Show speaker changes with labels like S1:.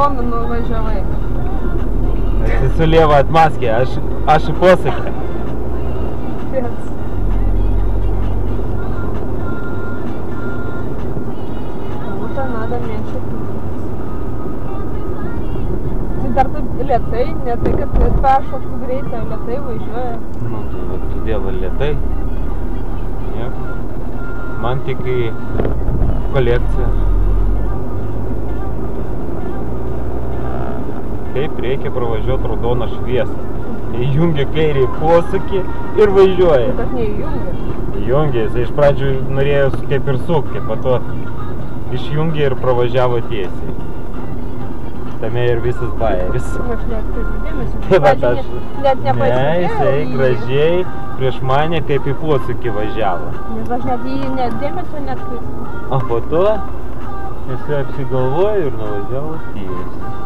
S1: raudonu nuvažiavai.
S2: Esi su lieva atmaskė, aš į posakį.
S1: Kому-то надо меньше крутиться. Tai dar taip lėtai, ne tai, kad peršoktų greitai, o lėtai važiuoja.
S2: Nu, tai todėl lėtai. Nieko. Man tik į kolekciją. Kaip reikia pravažiuoti raudoną šviesą. Įjungia kairį posūkį ir važiuoja.
S1: Bet neįjungia.
S2: Įjungia, jis iš pradžių norėjo kaip ir sukti, po to išjungė ir pravažiavo tiesiai. Tame ir visas bajeris.
S1: Aš neatkreipiu dėmesio.
S2: Taip, bet aš...
S1: Net nepasitikėjau.
S2: Ne, jisai gražiai prieš mane kaip į posūkį važiavo.
S1: Nes aš net jį dėmesio neatkreipiu.
S2: O po to jisai apsigalvojo ir nuvažiavo tiesiai.